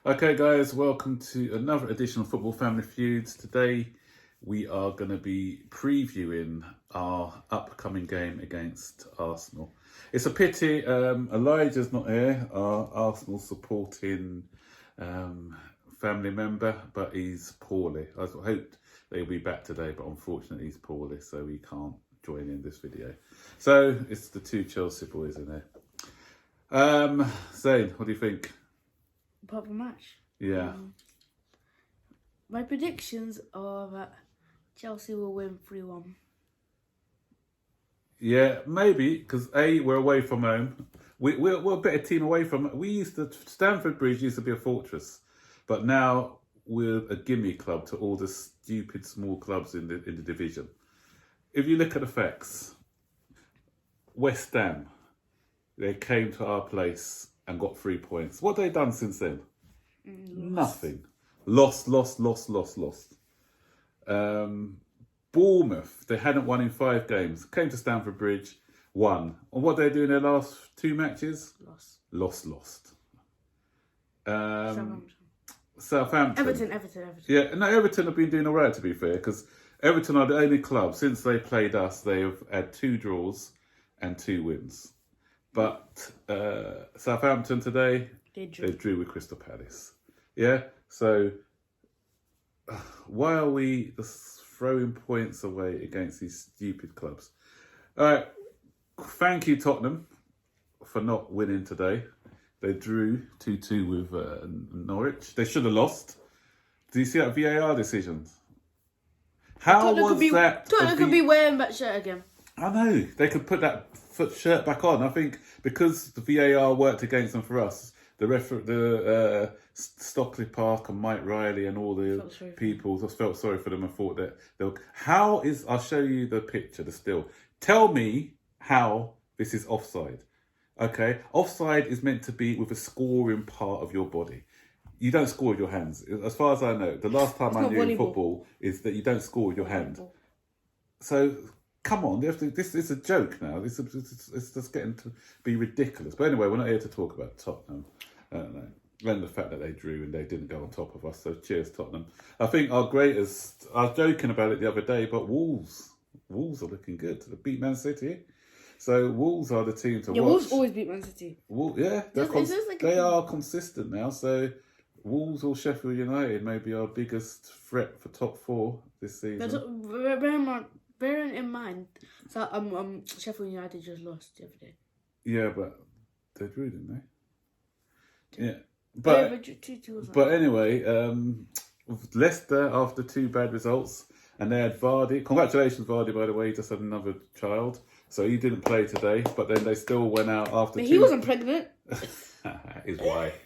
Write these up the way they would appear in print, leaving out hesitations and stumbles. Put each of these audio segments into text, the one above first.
Okay, guys, welcome to another edition of Football Family Feuds. Today, we are going to be previewing our upcoming game against Arsenal. It's a pity Elijah's not here, our Arsenal supporting family member, but he's poorly. I hoped they'll be back today, but unfortunately he's poorly, so he can't join in this video. So, it's the two Chelsea boys in there. Zane, what do you think? Proper match. Yeah. My predictions are that Chelsea will win 3-1. Yeah, maybe, because we're away from home. We're a better team away from. Stamford Bridge used to be a fortress, but now we're a gimme club to all the stupid small clubs in the division. If you look at the facts, West Ham, they came to our place and got 3 points. What have they done since then? Nothing. Lost. Bournemouth, they hadn't won in 5 games. Came to Stamford Bridge, won. And what did they do in their last 2 matches? Lost. Southampton. Everton. Yeah, no, Everton have been doing all right, to be fair, because Everton are the only club, since they played us, they have had 2 draws and 2 wins. But Southampton today, they drew with Crystal Palace. Yeah, so why are we just throwing points away against these stupid clubs? All right, thank you Tottenham for not winning today. They drew 2-2 with Norwich. They should have lost. Do you see that VAR decision? How was that? Tottenham could be wearing that shirt again. I know. They could put that shirt back on. I think because the VAR worked against them for us, the Stockley Park and Mike Riley and all the people just felt sorry for them and thought that I'll show you the picture, the still. Tell me how this is offside. Okay? Offside is meant to be with a scoring part of your body. You don't score with your hands. As far as I know, the last time I knew in football is that you don't score with your hand. So, come on, this is a joke now. It's just getting to be ridiculous. But anyway, we're not here to talk about Tottenham. And the fact that they drew and they didn't go on top of us. So cheers, Tottenham. I think I was joking about it the other day, but Wolves are looking good. They beat Man City. So Wolves are the team to watch. Wolves always beat Man City. They are consistent now. So Wolves or Sheffield United may be our biggest threat for top 4 this season. Bearing in mind, Sheffield United just lost the other day. Yeah, but they drew, didn't they? Yeah, but anyway, Leicester after 2 bad results, and they had Vardy. Congratulations, Vardy, by the way. He just had another child, so he didn't play today. But then they still went out after. He wasn't pregnant. His wife.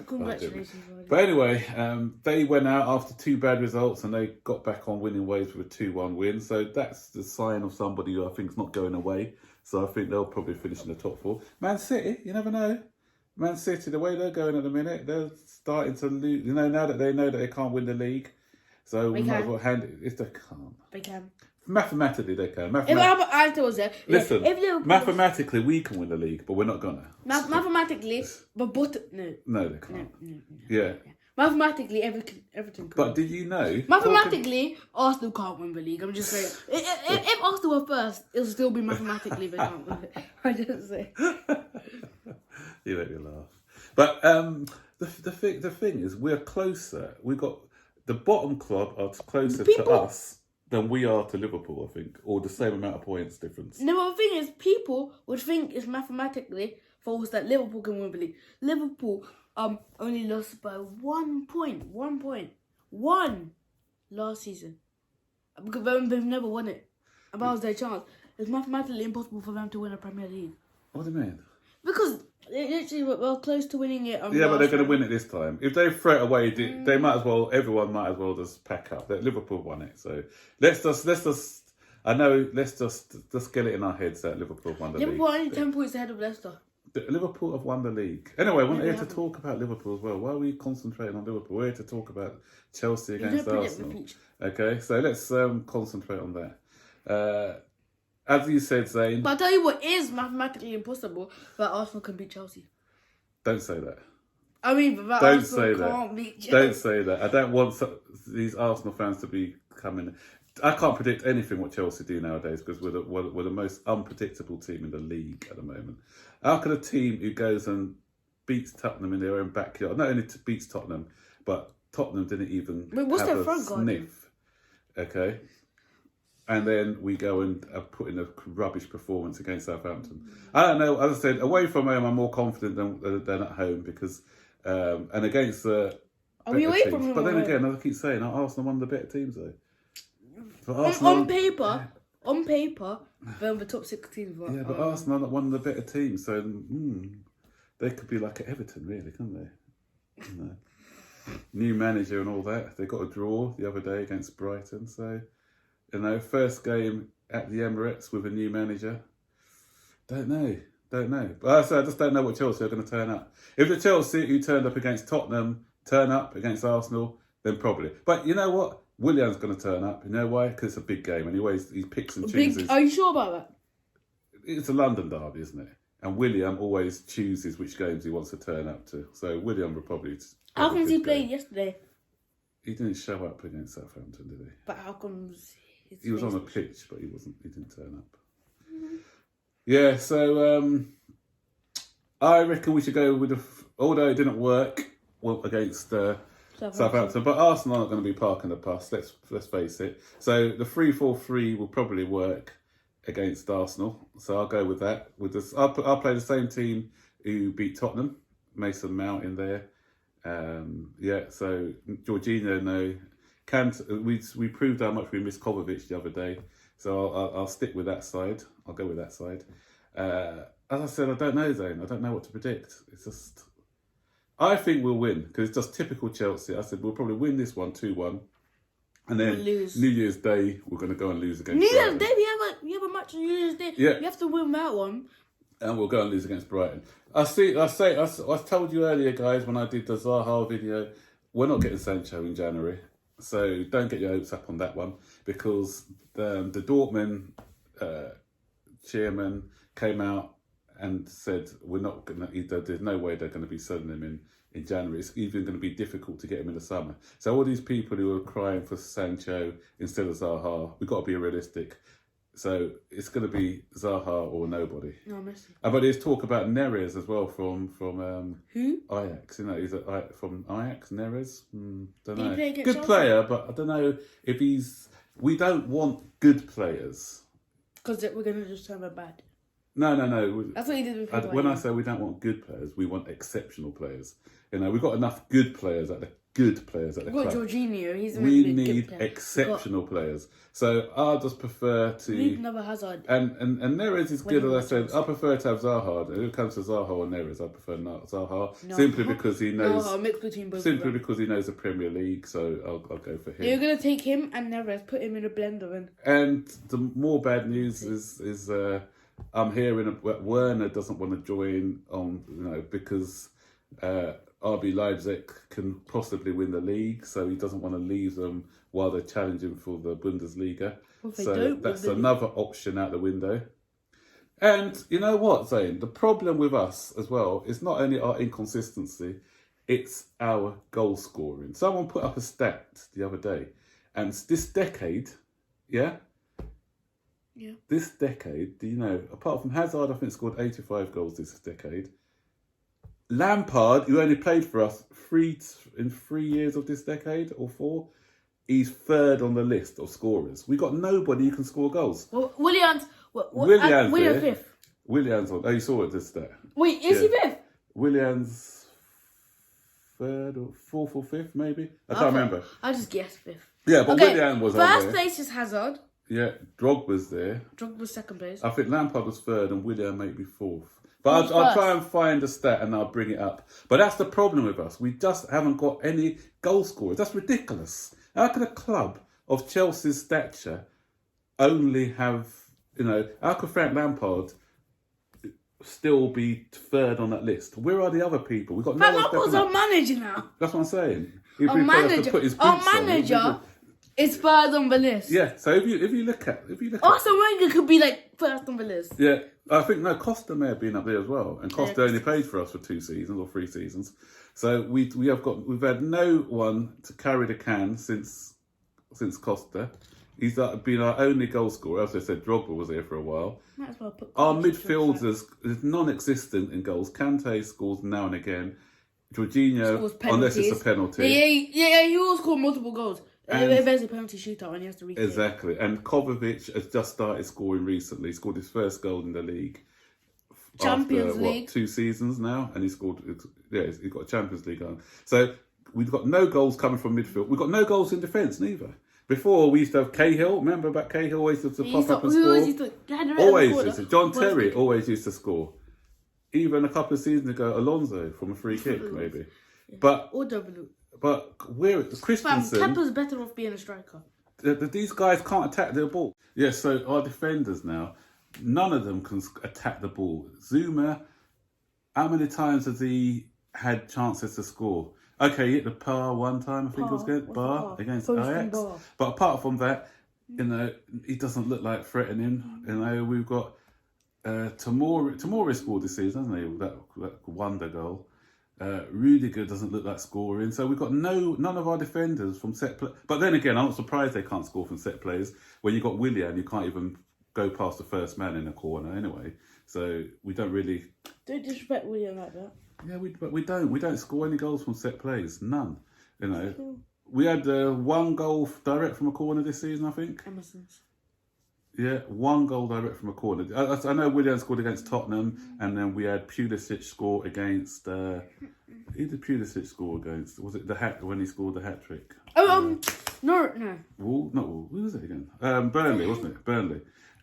Congratulations, But anyway, they went out after 2 bad results and they got back on winning ways with a 2-1 win. So that's the sign of somebody who I think is not going away. So I think they'll probably finish in the top 4. Man City, you never know. Man City, the way they're going at the minute, they're starting to lose. You know, now that they know that they can't win the league, so we might as well hand it. If they can't, they can. Mathematically, they can. Mathematically, we can win the league, but we're not gonna. Mathematically, but no. No, they can't. No. Yeah. Mathematically, Everton can. But did you know? Mathematically, Arsenal can't win the league. I'm just saying. If Arsenal were first, it'll still be mathematically they can't win it. I just say. You make me laugh. But the thing is, we're closer. We got the bottom club are closer to us than we are to Liverpool, I think, or the same amount of points difference. No, but the thing is, people would think it's mathematically false that Liverpool can win the league. Liverpool only lost by 1 point. 1 point. 1 last season. Because they've never won it. And that was their chance. It's mathematically impossible for them to win a Premier League. What do you mean? Because they literally were close to winning it. Yeah, but they're going to win it this time. If they throw it away, they might as well. Everyone might as well just pack up. Liverpool won it, so let's just. I know. Let's just get it in our heads that Liverpool won the league. Liverpool only 10 points ahead of Leicester. Liverpool have won the league. Anyway, we're here to talk about Liverpool as well. Why are we concentrating on Liverpool? We're here to talk about Chelsea against Arsenal. Okay, so let's concentrate on that. As you said, Zane. But I'll tell you what is mathematically impossible, that Arsenal can beat Chelsea. Don't say that. I mean, but Don't Arsenal say can't that. beat Chelsea. Don't say that. I don't want these Arsenal fans to be coming. I can't predict anything what Chelsea do nowadays because we're the most unpredictable team in the league at the moment. How can a team who goes and beats Tottenham in their own backyard, not only beats Tottenham, but Tottenham didn't even what's have their a front guard? sniff, okay? And then we go and put in a rubbish performance against Southampton. I don't know. As I said, away from home, I'm more confident than at home because, and against the Are we away teams. from home? But then already? again, I keep saying, Arsenal one of the better teams though. But On paper, they're the top 16. But, yeah, but Arsenal are not one of the better teams, so they could be like at Everton, really, couldn't they? You know. New manager and all that. They got a draw the other day against Brighton, so first game at the Emirates with a new manager. Don't know. But I just don't know what Chelsea are going to turn up. If the Chelsea who turned up against Tottenham turn up against Arsenal, then probably. But you know what? Willian's going to turn up. You know why? Because it's a big game, and he picks and chooses. Are you sure about that? It's a London derby, isn't it? And Willian always chooses which games he wants to turn up to. So Willian will probably. How comes he played yesterday? He didn't show up against Southampton, did he? But how comes he was on the pitch, but he didn't turn up. Mm-hmm. Yeah, so I reckon we should go with although it didn't work against Southampton, but Arsenal aren't going to be parking the bus. Let's face it. So the 3-4-3 will probably work against Arsenal. So I'll go with that. I'll play the same team who beat Tottenham. Mason Mount in there. So Jorginho, no. We proved how much we missed Kovacic the other day. So I'll stick with that side. I'll go with that side. As I said, I don't know, Zane. I don't know what to predict. It's just... I think we'll win because it's just typical Chelsea. I said we'll probably win this one 2-1, and then New Year's Day we're going to go and lose against. New Year's Day we have a match on New Year's Day. Yeah, we have to win that one, and we'll go and lose against Brighton. I told you earlier, guys, when I did the Zaha video, we're not getting Sancho in January, so don't get your hopes up on that one because the Dortmund chairman came out and said we're not going to. There's no way they're going to be selling him in January. It's even going to be difficult to get him in the summer. So all these people who are crying for Sancho instead of Zaha, we've got to be realistic. So it's going to be Zaha or nobody. No, Messi. But there's talk about Neres as well from who? Ajax. He's from Ajax. Neres. Don't know. Good Chelsea? player, but I don't know if he's. We don't want good players because we're going to just turn them bad. No. That's what he did with When I say we don't want good players, we want exceptional players. We've got enough good players at the club. We've got Jorginho. We need exceptional players. So I just prefer to. We need another Hazard. And Neres is good, as I said. I prefer to have Zaha. If it comes to Zaha or Neres, I prefer not Zaha simply because he knows. No, mix between both. Simply because he knows the Premier League, so I'll go for him. You're gonna take him and Neres, put him in a blender, and the more bad news is. I'm hearing that Werner doesn't want to join on, because RB Leipzig can possibly win the league, so he doesn't want to leave them while they're challenging for the Bundesliga. So that's another option out the window. And you know what, Zane? The problem with us as well is not only our inconsistency, it's our goal scoring. Someone put up a stat the other day, and this decade, Yeah. This decade, do you know, apart from Hazard, I think scored 85 goals this decade. Lampard, who only played for us in 3 years of this decade, or 4, he's third on the list of scorers. We got nobody who can score goals. Well, Willian's fifth. Willian's on. Oh, you saw it, this stat. Wait, is he fifth? Willian's third or fourth or fifth, maybe? I can't remember. I just guessed fifth. Yeah, but Willian was on there. First place is Hazard. Yeah, Drogba's there. Drogba's second place. I think Lampard was third and Willian maybe fourth. But I'll try and find a stat and I'll bring it up. But that's the problem with us. We just haven't got any goal scorers. That's ridiculous. How can a club of Chelsea's stature only have, how could Frank Lampard still be third on that list? Where are the other people? We've got no one. Lampard's our manager now. That's what I'm saying. Our manager It's third on the list. Yeah, so if you look at Arsene Wenger could be like first on the list. Yeah, I think Costa may have been up there as well, and Costa only played for us for 2 seasons or 3 seasons. So we've had no one to carry the can since Costa. He's been our only goal scorer. As I said, Drogba was here for a while. Might as well put our midfielders is non-existent in goals. Kante scores now and again. Jorginho, unless it's a penalty. Yeah, he will score multiple goals. If there's a penalty shootout and he has to recreate. Exactly. And Kovacic has just started scoring recently. He scored his first goal in the league. Champions League. 2 seasons now, and he scored. He's got a Champions League on. So we've got no goals coming from midfield. We've got no goals in defence neither. Before we used to have Cahill. Remember about Cahill always used to pop up and score. Always. John Terry always used to score. Even a couple of seasons ago, Alonso from a free kick maybe. Yeah. But W. But we're Christensen. Kepa's better off being a striker. These guys can't attack the ball. Yeah, so our defenders now, none of them can attack the ball. Zuma, how many times has he had chances to score? Okay, he hit the bar one time, I think it was against Ajax. But apart from that, he doesn't look like threatening. We've got Tomori scored this season, hasn't he? That wonder goal. Rudiger doesn't look like scoring, so we've got none of our defenders from set play. But then again, I'm not surprised they can't score from set plays. When you've got Willian, you can't even go past the first man in the corner anyway. So we don't really. Don't disrespect Willian like that. Yeah, but we don't score any goals from set plays. None. We had 1 goal direct from a corner this season, I think. Emerson's. Yeah, 1 goal direct from a corner. I know Willian scored against Tottenham, and then we had Pulisic score against. Who did Pulisic score against? Was it when he scored the hat trick? No. Not Who was it again? Burnley, wasn't it? Burnley.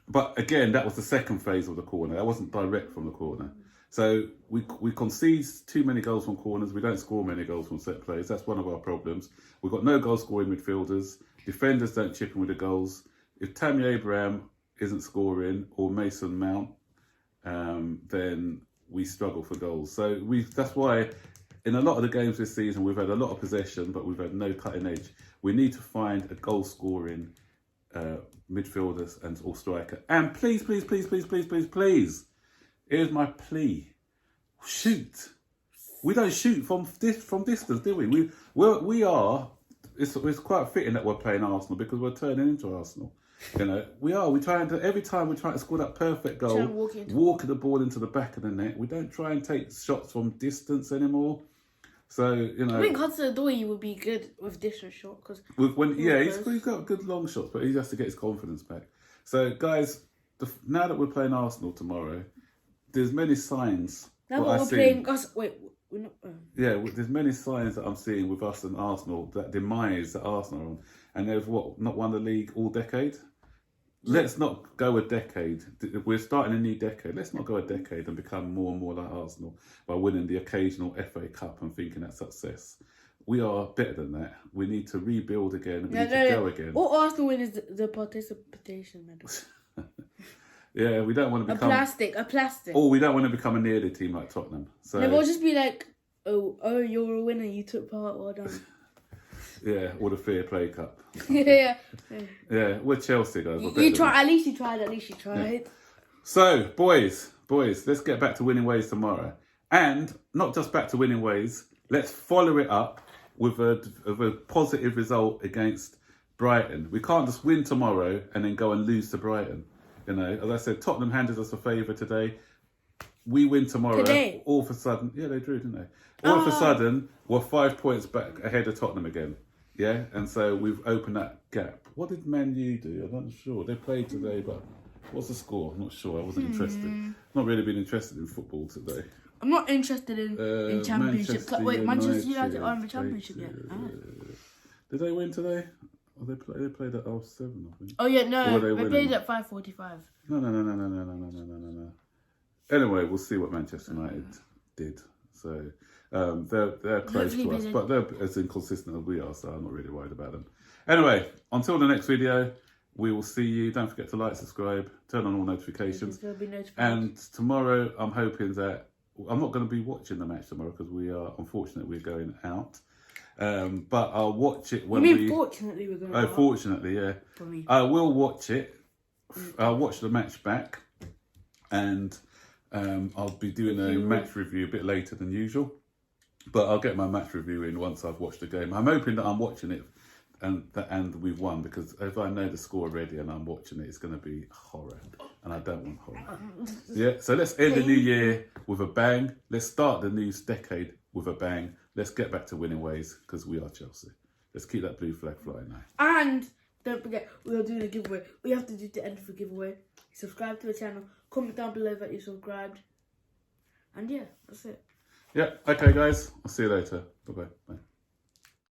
But again, that was the second phase of the corner. That wasn't direct from the corner. So we concede too many goals from corners. We don't score many goals from set plays. That's one of our problems. We've got no goal scoring midfielders. Defenders don't chip in with the goals. If Tammy Abraham isn't scoring or Mason Mount, then we struggle for goals. So that's why in a lot of the games this season we've had a lot of possession, but we've had no cutting edge. We need to find a goal scoring midfielders or striker. And please, here's my plea: shoot. We don't shoot from distance, do we? We are. It's quite fitting that we're playing Arsenal because we're turning into Arsenal. We're trying to every time we try to score that perfect goal, walk the ball into the back of the net. We don't try and take shots from distance anymore. So I think Hudson-Odoi would be good with distance shot because he's got good long shots, but he has to get his confidence back. So guys, now that we're playing Arsenal tomorrow, there's many signs. Now we're playing us. Wait. We're not, there's many signs that I'm seeing with us and Arsenal, that demise that Arsenal are on. And they've not won the league all decade? Let's not go a decade. We're starting a new decade. Let's not go a decade and become more and more like Arsenal by winning the occasional FA Cup and thinking that's success. We are better than that. We need to rebuild again. We need to go again. All Arsenal win is the participation medal. Yeah, we don't want to become a plastic. Oh, we don't want to become a nearly team like Tottenham. So we'll just be like, oh, you're a winner. You took part. Well done. Yeah, or the Fair Play Cup. Yeah, we're Chelsea guys. You tried. At least you tried. Yeah. So, boys, let's get back to winning ways tomorrow, and not just back to winning ways. Let's follow it up with a positive result against Brighton. We can't just win tomorrow and then go and lose to Brighton. As I said, Tottenham handed us a favour today. We win tomorrow. Today? All of a sudden, yeah, they drew, didn't they? All of a sudden, we're 5 points back ahead of Tottenham again. Yeah, and so we've opened that gap. What did Man U do? I'm not sure. They played today, but what's the score? I'm not sure. I wasn't interested. Not really been interested in football today. I'm not interested in championship. Manchester United aren't in the championship yet. Did they win today? Oh, they played at 7, I think. Oh yeah, no, they played at 5:45. No. Anyway, we'll see what Manchester United did. So they're close to us, but they're as inconsistent as we are, so I'm not really worried about them. Anyway, until the next video, we will see you. Don't forget to like, subscribe, turn on all notifications. And tomorrow, I'm hoping that I'm not going to be watching the match tomorrow because we're going out. But I'll watch it when fortunately we're going to. Oh, fortunately, yeah. For me. I will watch it. I'll watch the match back, and I'll be doing a match review a bit later than usual. But I'll get my match review in once I've watched the game. I'm hoping that I'm watching it and we've won, because if I know the score already and I'm watching it, it's going to be horror, and I don't want horror. Yeah, so let's end the new year with a bang. Let's start the new decade with a bang. Let's get back to winning ways, because we are Chelsea. Let's keep that blue flag flying now. And don't forget, we'll do the giveaway. We have to do the end of the giveaway. Subscribe to the channel. Comment down below that you subscribed. And yeah, that's it. Yeah, okay guys. I'll see you later. Bye-bye. Bye.